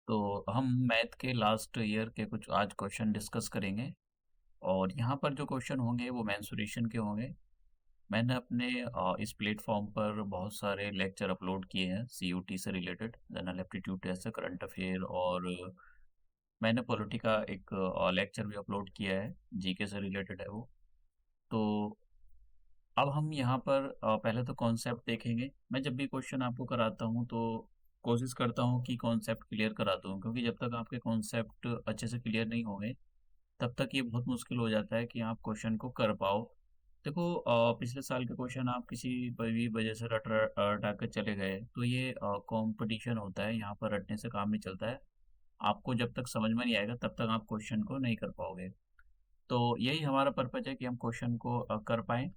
तो हम मैथ के लास्ट ईयर के कुछ आज क्वेश्चन डिस्कस करेंगे। और यहाँ पर जो क्वेश्चन होंगे वो मेंसुरेशन के होंगे। मैंने अपने इस प्लेटफॉर्म पर बहुत सारे लेक्चर अपलोड किए हैं सीयूटी से रिलेटेड, जनरल एप्टीट्यूड टेस्ट से, करंट अफेयर, और मैंने पॉलिटी का एक लेक्चर भी अपलोड किया है, जीके से रिलेटेड है वो। तो अब हम यहाँ पर पहले तो कॉन्सेप्ट देखेंगे। मैं जब भी क्वेश्चन आपको कराता हूँ तो कोशिश करता हूँ कि कॉन्सेप्ट क्लियर कराता हूँ, क्योंकि जब तक आपके कॉन्सेप्ट अच्छे से क्लियर नहीं होंगे तब तक ये बहुत मुश्किल हो जाता है कि आप क्वेश्चन को कर पाओ। देखो, पिछले साल के क्वेश्चन आप किसी भी वजह से रटा कर चले गए तो ये कंपटीशन होता है, यहाँ पर रटने से काम नहीं चलता है। आपको जब तक समझ में नहीं आएगा तब तक आप क्वेश्चन को नहीं कर पाओगे। तो यही हमारा पर्पज है कि हम क्वेश्चन को कर पाएँ।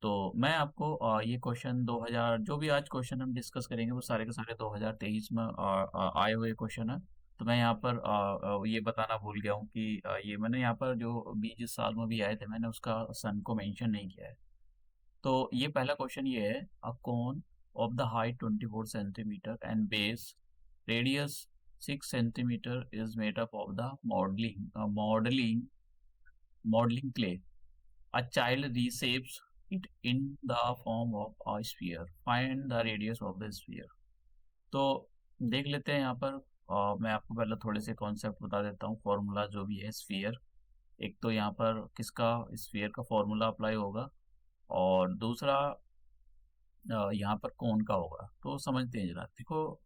तो मैं आपको ये क्वेश्चन 2000 जो भी आज क्वेश्चन हम डिस्कस करेंगे वो सारे के सारे 2023 में आए हुए क्वेश्चन है। तो मैं यहाँ पर ये बताना भूल गया हूँ कि ये मैंने यहाँ पर जो भी जिस साल में भी आए थे मैंने उसका सन को मेंशन नहीं किया है। तो ये पहला क्वेश्चन ये है, a cone of the height 24 centimetre and base radius 6 centimetre is made up of the modelling clay. A child reshapes it in the form of a sphere. Find the radius of the sphere. तो देख लेते हैं यहाँ पर। मैं आपको पहले थोड़े से कॉन्सेप्ट बता देता हूँ, फॉर्मूला जो भी है स्फीयर। एक तो यहाँ पर किसका, स्फीयर का फॉर्मूला अप्लाई होगा, और दूसरा यहाँ पर कौन का होगा। तो समझते हैं जरा। देखो,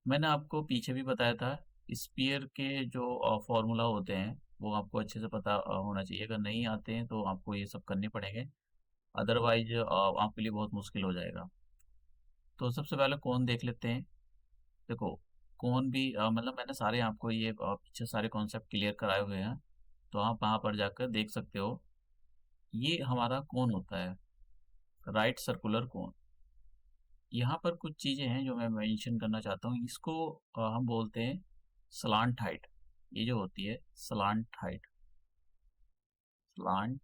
मैंने आपको पीछे भी बताया था स्पीयर के जो फॉर्मूला होते हैं वो आपको अच्छे से पता होना चाहिए। अगर नहीं आते हैं तो आपको ये सब करने पड़ेंगे, अदरवाइज आपके लिए बहुत मुश्किल हो जाएगा। तो सबसे पहले कौन देख लेते हैं। देखो, कौन भी मतलब मैंने सारे आपको ये पीछे सारे कॉन्सेप्ट क्लियर कराए हुए हैं, तो आप वहाँ पर जाकर देख सकते हो। ये हमारा कौन होता है, राइट सर्कुलर कौन। यहाँ पर कुछ चीज़ें हैं जो मैं मेंशन करना चाहता हूँ। इसको हम बोलते हैं स्लांट हाइट। ये जो होती है slant height, slant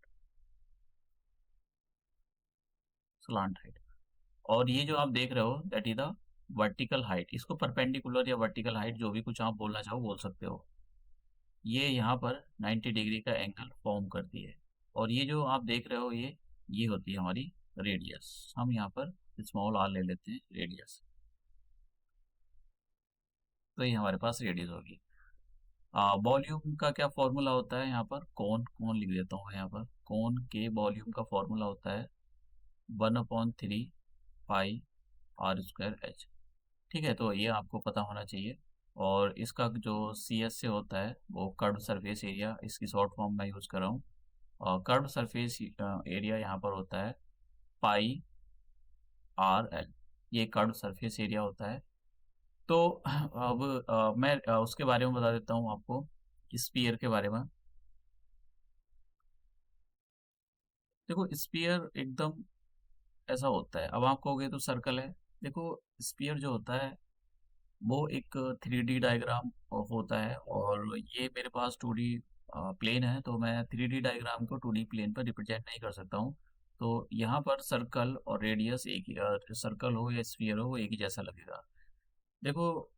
slant height. और ये जो आप देख रहे हो that is the vertical height. इसको परपेंडिकुलर या वर्टिकल हाइट जो भी कुछ आप बोलना चाहो बोल सकते हो। ये यहाँ पर 90 डिग्री का एंगल फॉर्म करती है। और ये जो आप देख रहे हो ये होती है हमारी रेडियस। हम यहाँ पर स्मॉल आर ले लेते हैं, रेडियस। तो ये हमारे पास रेडियस होगी। वॉल्यूम का क्या फॉर्मूला होता है, यहाँ पर कौन कौन लिख देता हूँ। यहाँ पर कौन के वॉल्यूम का फॉर्मूला होता है 1/3 पाई आर स्क्वायर एच। ठीक है, तो ये आपको पता होना चाहिए। और इसका जो सी एस से होता है वो कर्व सरफेस एरिया, इसकी शॉर्ट फॉर्म मैं यूज़ कर रहा हूँ। और कर्व सरफेस एरिया यहाँ पर होता है पाई आर एल। ये कर्व सरफेस एरिया होता है। तो अब मैं उसके बारे में बता देता हूँ आपको, स्पीयर के बारे में। देखो, स्पीयर एकदम ऐसा होता है। अब आप कहोगे तो सर्कल है। देखो, स्पीयर जो होता है वो एक 3D डायग्राम होता है, और ये मेरे पास 2D प्लेन है, तो मैं 3D डायग्राम को 2D प्लेन पर रिप्रेजेंट नहीं कर सकता हूँ। तो यहाँ पर सर्कल और रेडियस एक ही, सर्कल हो या स्फीयर हो वो एक ही जैसा लगेगा। देखो,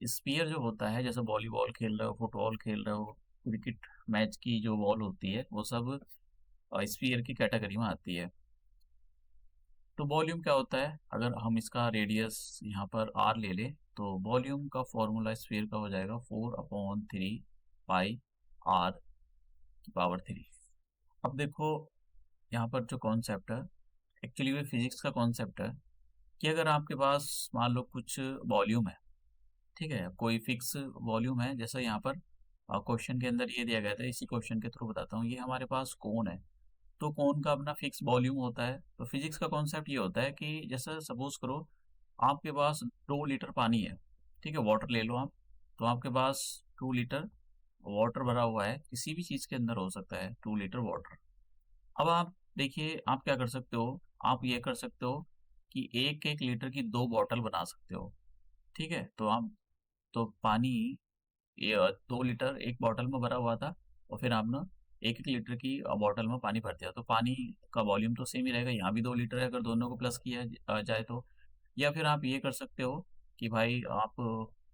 स्फीयर जो होता है, जैसे वॉलीबॉल खेल रहे हो, फुटबॉल खेल रहे हो, क्रिकेट मैच की जो बॉल होती है वो सब स्फीयर की कैटेगरी में आती है। तो वॉल्यूम क्या होता है, अगर हम इसका रेडियस यहाँ पर आर ले लें तो वॉल्यूम का फॉर्मूला स्फीयर का हो जाएगा 4/3 पाई आर की पावर 3। अब देखो, यहाँ पर जो कॉन्सेप्ट है एक्चुअली वो फिजिक्स का कॉन्सेप्ट है कि अगर आपके पास मान लो कुछ वॉल्यूम है, ठीक है, कोई फिक्स वॉल्यूम है। जैसा यहाँ पर क्वेश्चन के अंदर ये दिया गया था, इसी क्वेश्चन के थ्रू बताता हूँ। ये हमारे पास कौन है, तो कौन का अपना फिक्स वॉल्यूम होता है। तो फिजिक्स का कॉन्सेप्ट ये होता है कि जैसे सपोज करो आपके पास 2 लीटर पानी है, ठीक है, वाटर ले लो आप। तो आपके पास 2 लीटर वाटर भरा हुआ है, किसी भी चीज़ के अंदर हो सकता है 2 लीटर वाटर। अब आप देखिए, आप क्या कर सकते हो, आप ये कर सकते हो कि एक एक लीटर की 2 बॉटल बना सकते हो। ठीक है, तो आप, तो पानी ये 2 लीटर एक बॉटल में भरा हुआ था, और फिर आपने एक एक लीटर की बॉटल में पानी भर दिया, तो पानी का वॉल्यूम तो सेम ही रहेगा। यहाँ भी 2 लीटर है अगर दोनों को प्लस किया जाए तो। या फिर आप ये कर सकते हो कि भाई आप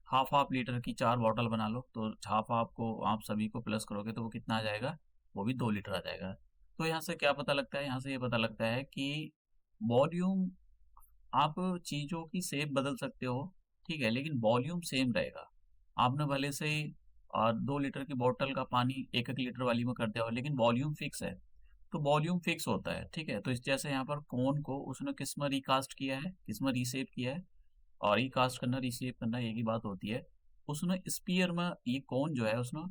हाफ हाफ लीटर की 4 बॉटल बना लो, तो हाफ हाफ को आप सभी को प्लस करोगे तो वो कितना आ जाएगा, वो भी 2 लीटर आ जाएगा। तो यहाँ से क्या पता लगता है, यहाँ से ये पता लगता है कि वॉल्यूम, आप चीज़ों की शेप बदल सकते हो, ठीक है, लेकिन वॉल्यूम सेम रहेगा। आपने भले से 2 लीटर की बॉटल का पानी 1-1 लीटर वाली में कर दिया हो, लेकिन वॉल्यूम फिक्स है। तो वॉल्यूम फिक्स होता है, ठीक है। तो इस जैसे यहाँ पर कोन को उसने किस में रिकास्ट किया है, किस में रीशेप किया है, और रिकास्ट करना रीशेप करना एक ही बात होती है। उसने स्पीयर में, ये कोन जो है उसने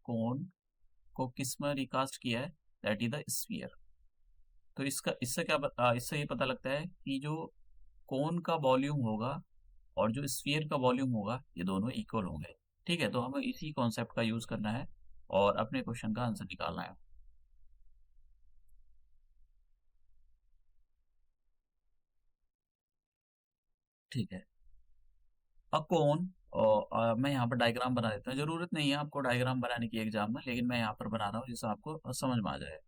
कोन को किस में रिकास्ट किया है, दैट इज द स्फीयर। तो इसका इससे ये पता लगता है कि जो कोन का वॉल्यूम होगा और जो स्फीयर का वॉल्यूम होगा, ये दोनों इक्वल होंगे। ठीक है, तो हमें इसी कॉन्सेप्ट का यूज करना है और अपने क्वेश्चन का आंसर निकालना है। ठीक है, कोन, और मैं यहाँ पर डायग्राम बना देता हूँ। जरूरत नहीं है आपको डायग्राम बनाने की एग्जाम में, लेकिन मैं यहाँ पर बना रहा हूँ जिससे आपको समझ में आ जाए।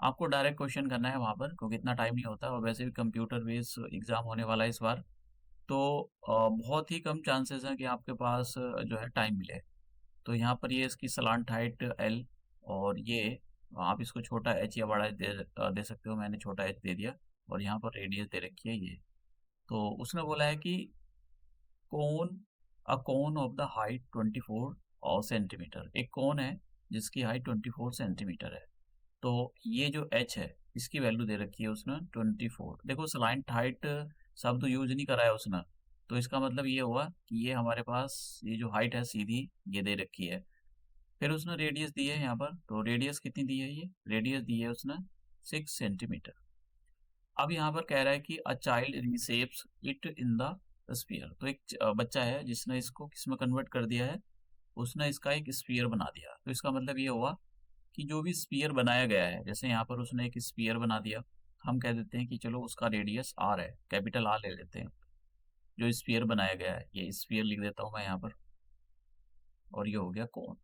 आपको डायरेक्ट क्वेश्चन करना है वहाँ पर, क्योंकि इतना टाइम नहीं होता और वैसे भी कंप्यूटर बेस्ड एग्जाम होने वाला है इस बार। तो बहुत ही कम चांसेस हैं कि आपके पास जो है टाइम मिले। तो यहाँ पर ये इसकी सलांट हाइट एल, और ये आप इसको छोटा एच या बड़ा एच दे सकते हो। मैंने छोटा एच दे दिया, और यहाँ पर रेडियस दे रखी है ये। तो उसने बोला है कि कोन, अ कोन ऑफ द हाइट 24 और सेंटीमीटर, एक कोन है जिसकी हाइट 24 सेंटीमीटर है। तो ये जो एच है, इसकी वैल्यू दे रखी है उसने 24। देखो सलाइंट हाइट शब्द यूज नहीं करा है उसने, तो इसका मतलब ये हुआ कि ये हमारे पास ये जो हाइट है सीधी ये दे रखी है। फिर उसने रेडियस दी है यहाँ पर, तो रेडियस कितनी दी है, ये रेडियस दी है उसने 6 सेंटीमीटर। अब यहाँ पर कह रहा है कि a child reshapes it in the sphere. तो एक बच्चा है जिसने इसको किसमें कन्वर्ट कर दिया है, उसने इसका एक स्फीयर बना दिया। तो इसका मतलब ये हुआ कि जो भी स्फीयर बनाया गया है, जैसे यहाँ पर उसने एक स्फीयर बना दिया, हम कह देते हैं कि चलो उसका रेडियस आर है, कैपिटल आर ले लेते हैं। जो स्फीयर बनाया गया है, ये स्फीयर लिख देता हूँ मैं यहाँ पर, और ये हो गया कोन।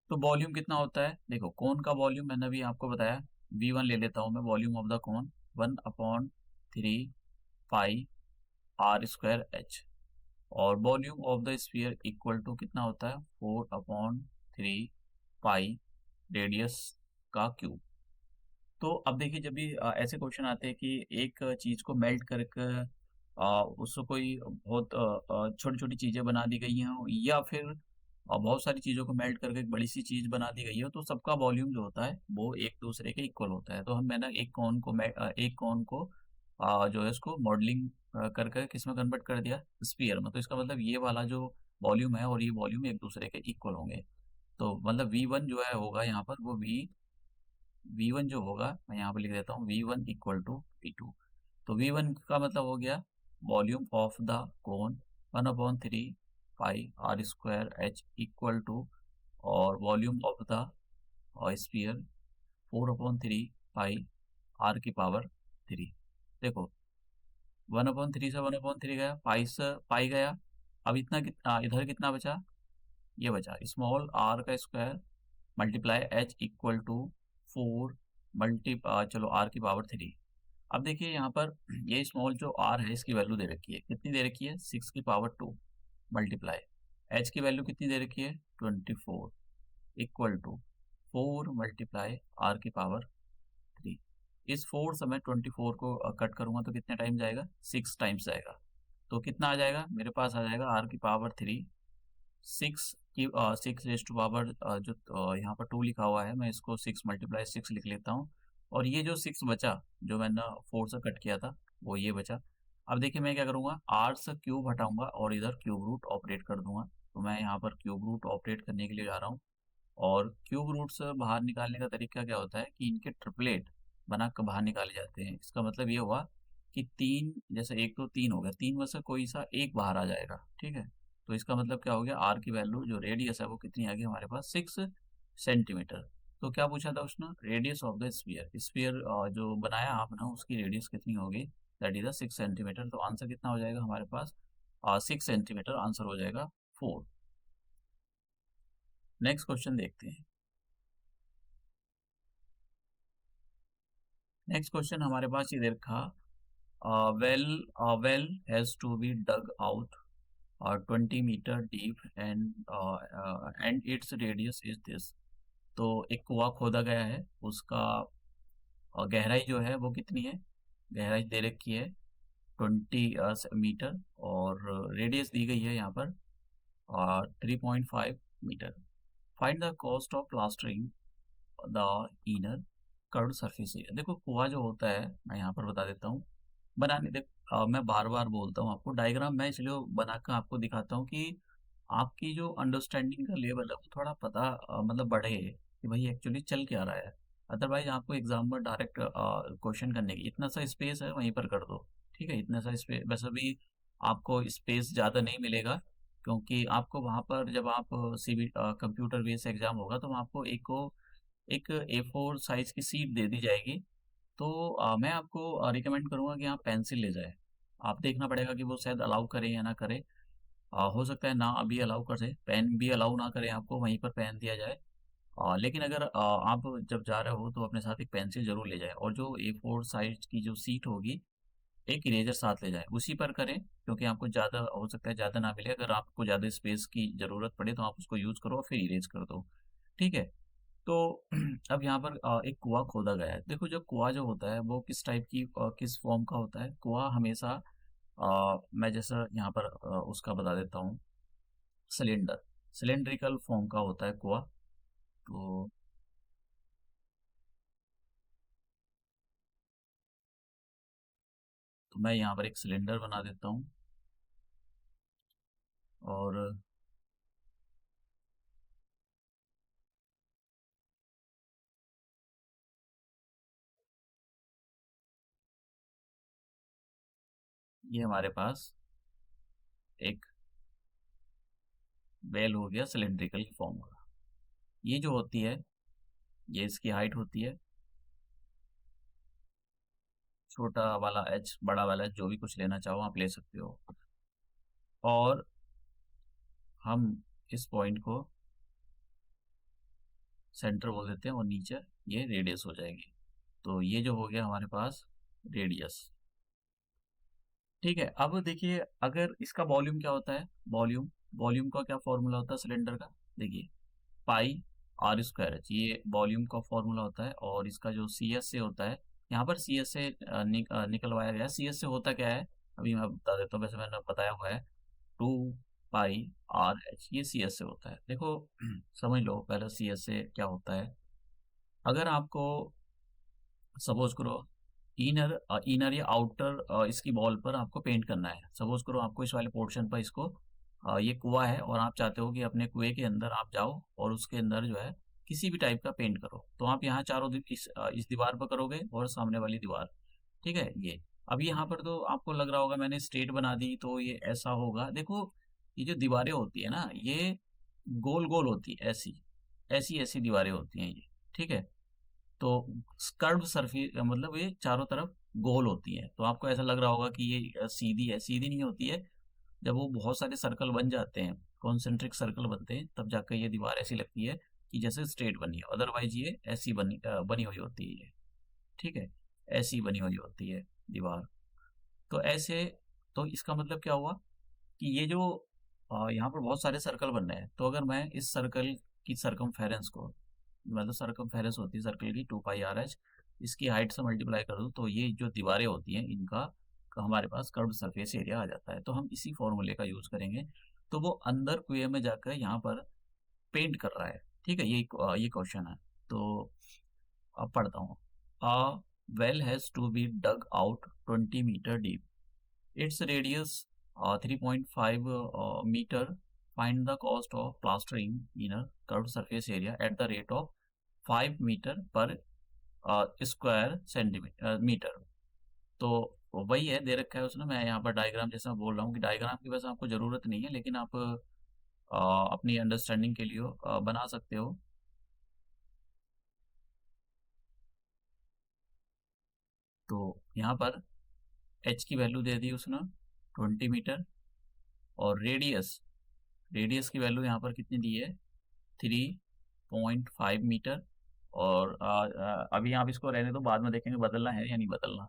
तो वॉल्यूम कितना होता है, देखो कोन का वॉल्यूम मैंने अभी आपको बताया, V1 ले लेता हूँ मैं, volume of the cone 1/3 pi r square H. और volume of the sphere equal to कितना होता है, 4/3 पाई रेडियस का क्यूब। तो अब देखिए, जब भी ऐसे क्वेश्चन आते हैं कि एक चीज को मेल्ट करके उसको कोई बहुत छोटी छोटी चीजें बना दी गई हैं, या फिर बहुत सारी चीजों को मेल्ट करके एक बड़ी सी चीज बना दी गई है, तो सबका वॉल्यूम जो होता है वो एक दूसरे के इक्वल होता है। तो हम मैंने एक कौन को जो है उसको मॉडलिंग करके किस में कन्वर्ट कर दिया, स्पीयर में। तो इसका मतलब ये वाला जो वॉल्यूम है और ये वॉल्यूम एक दूसरे के इक्वल होंगे। तो मतलब V1 जो है होगा यहाँ पर, वो V1 जो होगा, मैं यहाँ पे लिख देता हूँ V1 इक्वल टू V2। तो V1 का मतलब हो गया volume of the cone 1/3 pi r square H equal to, और volume of the sphere 4/3 pi r⁻³ देखो, 1/3 से 1/3 गया, पाई से पाई गया। अब इधर कितना बचा, ये बचा स्मॉल r का square multiply H equal to 4 चलो r⁻³ अब देखिए यहाँ पर ये स्मॉल जो r है इसकी वैल्यू दे रखी है, कितनी दे रखी है, 6⁻² मल्टीप्लाई h की वैल्यू कितनी दे रखी है, 24 इक्वल टू 4 मल्टीप्लाई r⁻³। इस 4 से मैं 24 को कट करूंगा तो कितने टाइम जाएगा, 6 टाइम्स जाएगा। तो कितना आ जाएगा मेरे पास, आ जाएगा r⁻³ 6 जो यहाँ पर 2 लिखा हुआ है, मैं इसको 6 × 6 लिख लेता हूँ। और ये जो 6 बचा, जो मैंने 4 से कट किया था, वो ये बचा। अब देखिए मैं क्या करूँगा, आर से क्यूब हटाऊंगा और इधर क्यूब रूट ऑपरेट कर दूंगा। तो मैं यहाँ पर क्यूब रूट ऑपरेट करने के लिए जा रहा हूँ। और क्यूब रूट से बाहर निकालने का तरीका क्या होता है कि इनके ट्रिपलेट बना कर बाहर निकाले जाते हैं। इसका मतलब ये हुआ कि 3, जैसे 1 तो 3 हो गया, 3 में से कोई सा एक बाहर आ जाएगा, ठीक है। तो इसका मतलब क्या हो गया, आर की वैल्यू जो रेडियस है वो कितनी आ गई हमारे पास, 6 सेंटीमीटर। तो क्या पूछा था उसने, radius of the sphere, sphere जो बनाया आपने उसकी रेडियस कितनी होगी, दैट इज 6 सेंटीमीटर। तो आंसर कितना हो जाएगा हमारे पास, 6 सेंटीमीटर, आंसर हो जाएगा 4। नेक्स्ट क्वेश्चन देखते हैं। नेक्स्ट क्वेश्चन हमारे पास ये रखा, well has to be dug out 20 metre deep and its radius is this. तो एक कुआं खोदा गया है, उसका गहराई जो है वो कितनी है, गहराई दे रखी है 20 मीटर, और रेडियस दी गई है यहाँ पर 3.5 metre. Find the cost of plastering the inner curved surface area. देखो कुआं जो होता है, मैं यहाँ पर बता देता हूँ बनाने। मैं बार बार बोलता हूँ आपको, डायग्राम मैं इसलिए बनाकर आपको दिखाता हूँ कि आपकी जो अंडरस्टैंडिंग का लेवल है वो थोड़ा पता मतलब बढ़े कि भाई एक्चुअली चल क्या रहा है। अदरवाइज आपको एग्जाम में डायरेक्ट क्वेश्चन करने की इतना सा स्पेस है वहीं पर कर दो। ठीक है, इतना सा स्पेस, वैसे भी आपको स्पेस ज़्यादा नहीं मिलेगा, क्योंकि आपको वहाँ पर जब आप सीबी कंप्यूटर बेस्ड एग्जाम होगा तो आपको एक A4 साइज की सीट दे दी जाएगी। तो मैं आपको रिकमेंड करूँगा कि आप पेंसिल ले जाएँ। आप देखना पड़ेगा कि वो शायद अलाउ करें या ना करें। हो सकता है ना अभी अलाउ कर दें, पेन भी अलाउ ना करें आपको, वहीं पर पेन दिया जाए। लेकिन अगर आप जब जा रहे हो तो अपने साथ एक पेंसिल ज़रूर ले जाएँ, और जो A4 साइज की जो सीट होगी, एक इरेज़र साथ ले जाएँ, उसी पर करें, क्योंकि आपको ज़्यादा हो सकता है ज़्यादा ना मिले। अगर आपको ज़्यादा स्पेस की ज़रूरत पड़े तो आप उसको यूज़ करो और फिर इरेज़ कर दो। ठीक है? तो अब यहाँ पर एक कुआँ खोदा गया है। देखो जो कुआँ जो होता है वो किस टाइप की किस फॉर्म का होता है। कुआँ हमेशा मैं जैसा यहाँ पर उसका बता देता हूँ, सिलेंडर सिलेंड्रिकल फॉर्म का होता है कुआँ। तो मैं यहाँ पर एक सिलेंडर बना देता हूँ, और ये हमारे पास एक वेल हो गया सिलेंड्रिकल फॉर्म का। ये जो होती है, ये इसकी हाइट होती है, छोटा वाला एच बड़ा वाला एच, जो भी कुछ लेना चाहो आप ले सकते हो। और हम इस पॉइंट को सेंटर बोल देते हैं, और नीचे ये रेडियस हो जाएगी। तो ये जो हो गया हमारे पास रेडियस। ठीक है, अब देखिए अगर इसका वॉल्यूम क्या होता है, वॉल्यूम वॉल्यूम का क्या फॉर्मूला होता है सिलेंडर का, देखिए पाई आर स्क्वायर एच, ये वॉल्यूम का फॉर्मूला होता है। और इसका जो सी एस से होता है, यहाँ पर सी एस से निकलवाया गया है। सी एस से होता क्या है अभी मैं बता देता हूँ, वैसे मैंने बताया हुआ है, 2 पाई आर एच, ये सी एस से होता है। देखो समझ लो पहले सी एस से क्या होता है। अगर आपको सपोज करो इनर या आउटर इसकी वॉल पर आपको पेंट करना है। सपोज करो आपको इस वाले पोर्शन पर इसको ये कुआं है, और आप चाहते हो कि अपने कुएं के अंदर आप जाओ और उसके अंदर जो है किसी भी टाइप का पेंट करो। तो आप यहाँ चारों इस दीवार पर करोगे और सामने वाली दीवार। ठीक है, ये अब यहाँ पर तो आपको लग रहा होगा मैंने स्ट्रेट बना दी तो ये ऐसा होगा। देखो ये जो दीवारें होती है ना, ये गोल गोल होती है, ऐसी ऐसी ऐसी दीवारें होती हैं ये। ठीक है, तो कर्व्ड सरफेस मतलब ये चारों तरफ गोल होती है। तो आपको ऐसा लग रहा होगा कि ये सीधी है, सीधी नहीं होती है। जब वो बहुत सारे सर्कल बन जाते हैं, कॉन्सेंट्रिक सर्कल बनते हैं, तब जाकर ये दीवार ऐसी लगती है कि जैसे स्ट्रेट बनी है। अदरवाइज ये ऐसी बनी हुई होती है ये। ठीक है, ऐसी बनी हुई होती है दीवार। तो ऐसे, तो इसका मतलब क्या हुआ कि ये जो यहाँ पर बहुत सारे सर्कल बन रहे हैं, तो अगर मैं इस सर्कल की सरकमफेरेंस को, मतलब सरकमफेरेंस होती है सर्कल की 2 पाई आर एच, इसकी हाइट से मल्टीप्लाई कर दूँ तो ये जो दीवारें होती हैं इनका हमारे पास कर्व्ड सरफेस एरिया आ जाता है। तो हम इसी फॉर्मूले का यूज करेंगे। तो वो अंदर कुएं में जाकर यहाँ पर पेंट कर रहा है। ठीक है, ये क्वेश्चन है। तो अब पढ़ता हूँ। A well has to be dug out 20 metre deep, its radius 3.5 meter. Find the cost of plastering inner curved surface area at the rate of 5 meter per square centimetre metre. तो वही है, दे रखा है उसने। मैं यहाँ पर डायग्राम जैसा बोल रहा हूँ कि डायग्राम की वैसे आपको ज़रूरत नहीं है, लेकिन आप अपनी अंडरस्टैंडिंग के लिए बना सकते हो। तो यहाँ पर एच की वैल्यू दे दी उसने 20 मीटर, और रेडियस की वैल्यू यहाँ पर कितनी दी है, 3.5 मीटर। और अभी आप इसको रहने दो, बाद में देखेंगे बदलना है या नहीं बदलना।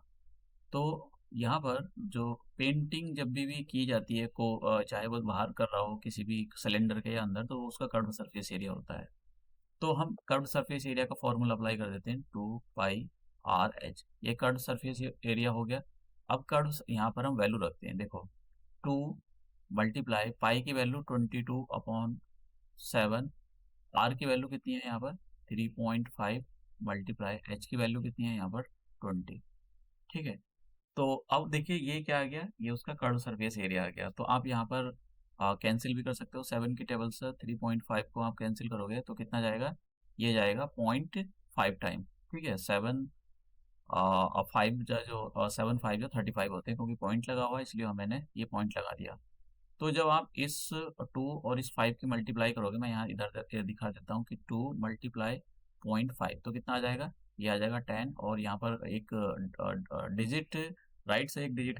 तो यहाँ पर जो पेंटिंग जब भी की जाती है को चाहे वो बाहर कर रहा हो किसी भी सिलेंडर के या अंदर, तो उसका कर्व सरफेस एरिया होता है। तो हम कर्व सरफेस एरिया का फॉर्मूला अप्लाई कर देते हैं, 2 पाई आर एच, ये कर्व सरफेस एरिया हो गया। अब कर्व यहाँ पर हम वैल्यू रखते हैं, देखो 2 × पाई की वैल्यू 22/7, आर की वैल्यू कितनी है यहाँ पर 3.5 × एच की वैल्यू कितनी है यहाँ पर 20। ठीक है, तो अब देखिए ये क्या आ गया, ये उसका कर्व सरफेस एरिया आ गया। तो आप यहाँ पर कैंसिल भी कर सकते हो, 7 की टेबल से 3.5 को आप कैंसिल करोगे तो कितना जाएगा, ये जाएगा 0.5 टाइम। ठीक है, 7 और 5 जो 7 5 जो 35 होते हैं, क्योंकि पॉइंट लगा हुआ है इसलिए मैंने ये पॉइंट लगा दिया। तो जब आप इस 2 और इस 5 की मल्टीप्लाई करोगे, मैं यहाँ इधर दिखा देता हूँ कि 2 × 0.5 तो कितना आ जाएगा, ये आ जाएगा 10, और यहाँ पर एक डिजिट राइट से एक डिजिट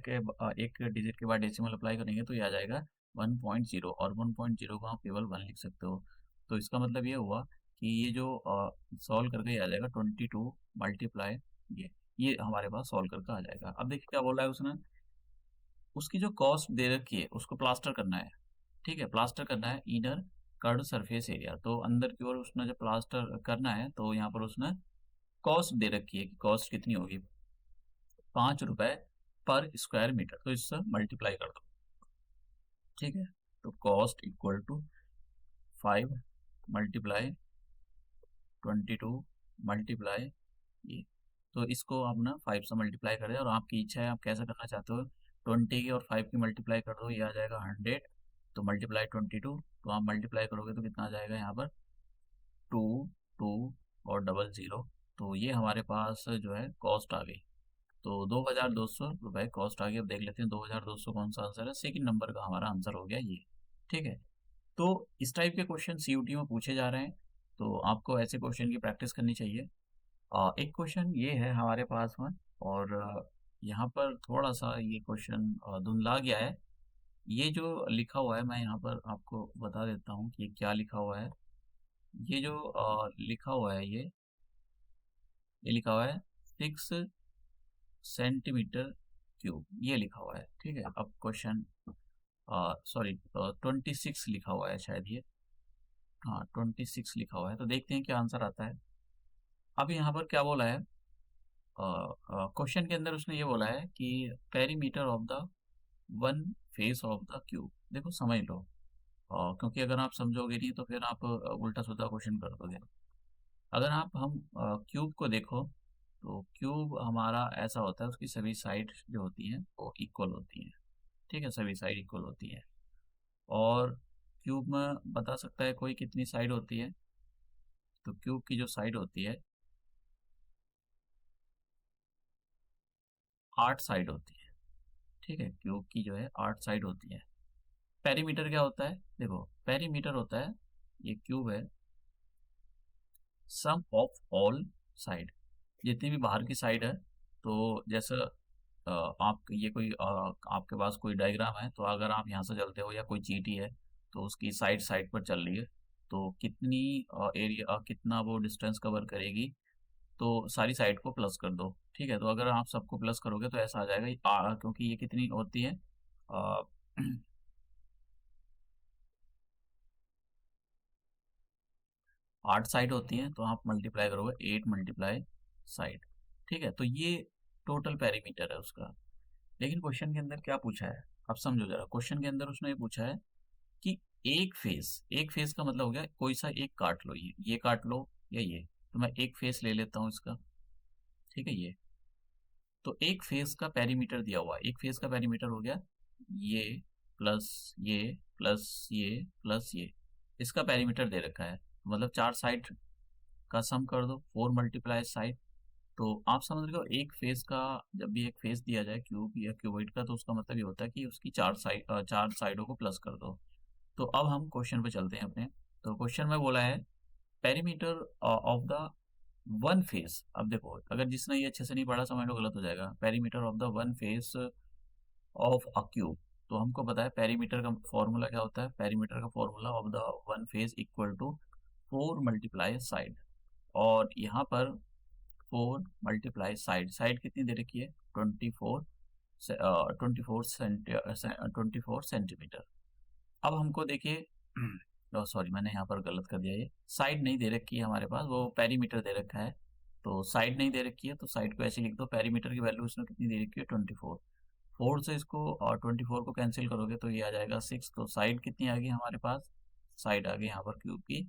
के बाद डेसिमल अप्लाई करेंगे तो ये आ जाएगा 1.0, और 1.0 को आप केवल 1 लिख सकते हो। तो इसका मतलब ये हुआ कि ये जो सॉल्व करके ये आ जाएगा 22 मल्टीप्लाई ये हमारे पास सॉल्व करके आ जाएगा। अब देखिए क्या बोल रहा है उसने, उसकी जो कॉस्ट दे रखी है उसको प्लास्टर करना है। ठीक है, प्लास्टर करना है इनर कर्ड सरफेस एरिया, तो अंदर की ओर उसने जब प्लास्टर करना है तो यहाँ पर उसने कॉस्ट दे रखी है कि कॉस्ट कितनी होगी, 5 रुपए पर स्क्वायर मीटर, तो इससे मल्टीप्लाई कर दो। ठीक है, तो कॉस्ट इक्वल टू 5 × 22 मल्टीप्लाई ये, तो इसको आप ना 5 से मल्टीप्लाई कर दें, और आपकी इच्छा है आप कैसा करना चाहते हो, 20 की और 5 की मल्टीप्लाई कर दो, ये आ जाएगा 100, तो मल्टीप्लाई 22, तो आप मल्टीप्लाई करोगे तो कितना आ जाएगा यहाँ पर 2 2 और 00, तो ये हमारे पास जो है कॉस्ट आ गई। तो 2200 रुपये कॉस्ट आ गई। अब देख लेते हैं 2200 कौन सा आंसर है, सेकंड नंबर का हमारा आंसर हो गया ये। ठीक है, तो इस टाइप के क्वेश्चन सीयूटी में पूछे जा रहे हैं, तो आपको ऐसे क्वेश्चन की प्रैक्टिस करनी चाहिए। एक क्वेश्चन ये है हमारे पास में, और यहाँ पर थोड़ा सा ये क्वेश्चन धुंधला गया है। ये जो लिखा हुआ है मैं यहाँ पर आपको बता देता हूँ कि ये क्या लिखा हुआ है। ये जो लिखा हुआ है ये लिखा हुआ है 6 सेंटीमीटर क्यूब, ये लिखा हुआ है। ठीक है, अब क्वेश्चन सॉरी 26 लिखा हुआ है शायद ये, हाँ 26 लिखा हुआ है, तो देखते हैं क्या आंसर आता है। अब यहाँ पर क्या बोला है, क्वेश्चन के अंदर उसने ये बोला है कि perimeter of the one face of the cube. देखो समझ लो, क्योंकि अगर आप समझोगे नहीं तो फिर आप उल्टा सीधा क्वेश्चन कर दोगे। अगर हम क्यूब को देखो, तो क्यूब हमारा ऐसा होता है, उसकी सभी साइड जो होती हैं वो इक्वल होती हैं। ठीक है, सभी साइड इक्वल होती हैं, और क्यूब में बता सकता है कोई कितनी साइड होती है, तो क्यूब की जो साइड होती है 8 साइड होती है। ठीक है, क्यूब की जो है 8 साइड होती है। पेरीमीटर क्या होता है, देखो पेरीमीटर होता है, ये क्यूब है, सम ऑफ ऑल साइड, जितनी भी बाहर की साइड है। तो जैसे आप ये कोई आपके पास कोई डायग्राम है, तो अगर आप यहाँ से चलते हो या कोई चींटी है तो उसकी साइड साइड पर चल रही है, तो कितनी एरिया कितना वो डिस्टेंस कवर करेगी, तो सारी साइड को प्लस कर दो। ठीक है, तो अगर आप सबको प्लस करोगे तो ऐसा आ जाएगा क्योंकि ये कितनी होती है 8 साइड होती हैं, तो आप मल्टीप्लाई करोगे 8 × साइड। ठीक है, तो ये टोटल पेरीमीटर है उसका। लेकिन क्वेश्चन के अंदर क्या पूछा है, अब समझो जरा, क्वेश्चन के अंदर उसने ये पूछा है कि एक फेस का मतलब हो गया कोई सा एक काट लो, ये काट लो या ये, तो मैं एक फेस ले लेता हूँ इसका। ठीक है, ये तो एक फेस का पेरीमीटर दिया हुआ है, एक फेस का पेरीमीटर हो गया ये प्लस ये प्लस ये प्लस ये, इसका पेरीमीटर दे रखा है, मतलब 4 साइड का सम कर दो, 4 × साइड। तो आप समझ रहे हो, एक फेस का जब भी एक फेस दिया जाए क्यूब या क्यूबॉइड का, तो उसका मतलब ये होता है कि उसकी 4 साइडों को प्लस कर दो। तो अब हम क्वेश्चन पे चलते हैं अपने। तो क्वेश्चन में बोला है perimeter of the one face. अब देखो, अगर जिसने ये अच्छे से नहीं पढ़ा समझ लो गलत हो जाएगा, perimeter of the one face of a cube. तो हमको पता है पेरीमीटर का फॉर्मूला क्या होता है, पेरीमीटर का formula of the one face equal to 4 × side, और यहाँ पर 4 × साइड, साइड कितनी दे रखी है 24, 24 सेंटीमीटर। अब हमको देखिए सॉरी, मैंने यहाँ पर गलत कर दिया, ये साइड नहीं दे रखी है हमारे पास, वो पेरीमीटर दे रखा है। तो साइड नहीं दे रखी है, तो साइड को ऐसे लिख दो, पेरीमीटर की वैल्यू इसमें कितनी दे रखी है 24। 4 से इसको और 24 को कैंसिल करोगे तो ये आ जाएगा 6। तो साइड कितनी आ गई हमारे पास, साइड आ गई यहाँ पर क्यूब की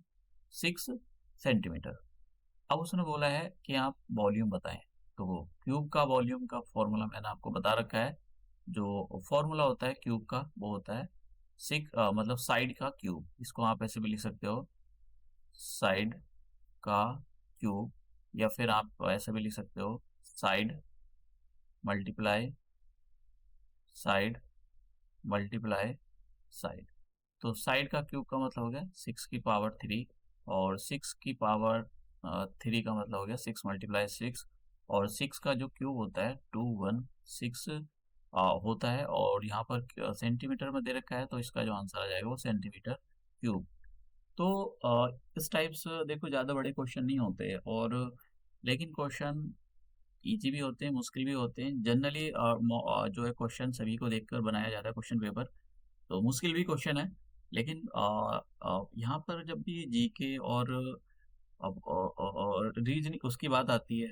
6 सेंटीमीटर। अब उसने बोला है कि आप वॉल्यूम बताएं। तो वो क्यूब का वॉल्यूम का फॉर्मूला मैंने आपको बता रखा है। जो फॉर्मूला होता है क्यूब का वो होता है मतलब साइड का क्यूब। इसको आप ऐसे भी लिख सकते हो, साइड का क्यूब, या फिर आप ऐसे भी लिख सकते हो, side multiply side multiply side. तो साइड का क्यूब का मतलब हो गया 6 की पावर 3, और 6 की पावर 3 का मतलब हो गया 6 × 6, और 6 का जो क्यूब होता है 216 होता है, और यहाँ पर सेंटीमीटर में दे रखा है, तो इसका जो आंसर आ जाएगा वो सेंटीमीटर क्यूब। तो इस टाइप से देखो ज़्यादा बड़े क्वेश्चन नहीं होते, और लेकिन क्वेश्चन इजी भी होते हैं, मुश्किल भी होते हैं। जनरली जो है क्वेश्चन सभी को देखकर बनाया जाता है क्वेश्चन पेपर, तो मुश्किल भी क्वेश्चन है। लेकिन यहाँ पर जब भी जीके और रीजनिंग उसकी बात आती है,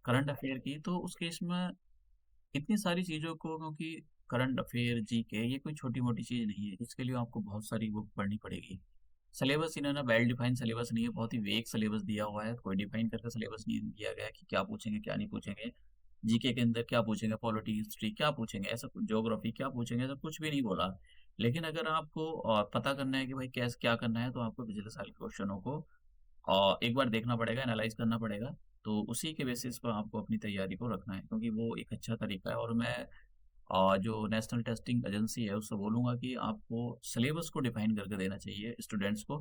करंट अफेयर की, तो उस केस में इतनी सारी चीज़ों को, क्योंकि करंट अफेयर जीके ये कोई छोटी मोटी चीज़ नहीं है, इसके लिए आपको बहुत सारी बुक पढ़नी पड़ेगी। सिलेबस इन्होंने वेल डिफाइंड सिलेबस नहीं है, बहुत ही वेग सिलेबस दिया हुआ है, कोई डिफाइन करके सिलेबस नहीं दिया गया है कि क्या पूछेंगे क्या नहीं पूछेंगे। जीके के अंदर क्या पूछेंगे, पॉलिटी हिस्ट्री क्या पूछेंगे, ऐसा कुछ ज्योग्राफी क्या पूछेंगे, ऐसा कुछ भी नहीं बोला। लेकिन अगर आपको पता करना है कि भाई कैसे क्या करना है, तो आपको पिछले साल के क्वेश्चनों को एक बार देखना पड़ेगा, एनालाइज करना पड़ेगा। तो उसी के बेसिस पर आपको अपनी तैयारी को रखना है, क्योंकि वो एक अच्छा तरीका है। और मैं जो नेशनल टेस्टिंग एजेंसी है उससे बोलूँगा कि आपको सिलेबस को डिफाइन करके देना चाहिए स्टूडेंट्स को,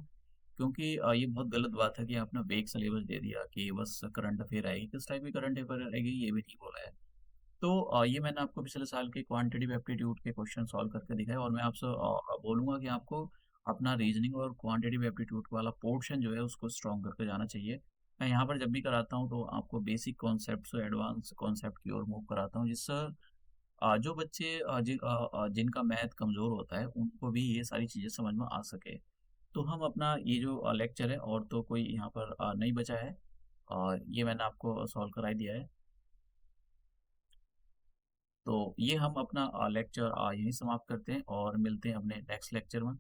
क्योंकि ये बहुत गलत बात है कि आपने वेग सिलेबस दे दिया कि बस करंट अफेयर आएगी, किस टाइप की करंट अफेयर आएगी ये भी नहीं बोला है। तो ये मैंने आपको पिछले साल के क्वांटिटेटिव एप्टीट्यूड के क्वेश्चन सॉल्व करके दिखाए, और मैं आपसे बोलूँगा कि आपको अपना रीजनिंग और क्वांटिटेटिव एप्टीट्यूड वाला पोर्शन जो है उसको स्ट्रॉन्ग करके जाना चाहिए। मैं यहाँ पर जब भी कराता हूँ तो आपको बेसिक कॉन्सेप्ट से एडवांस कॉन्सेप्ट की ओर मूव कराता हूँ, जिससे जो बच्चे जिनका मैथ कमज़ोर होता है उनको भी ये सारी चीज़ें समझ में आ सके। तो हम अपना ये जो लेक्चर है, और तो कोई यहाँ पर नहीं बचा है, और ये मैंने आपको सॉल्व करा ही दिया है। तो ये हम अपना लेक्चर यहीं समाप्त करते हैं, और मिलते हैं अपने नेक्स्ट लेक्चर में।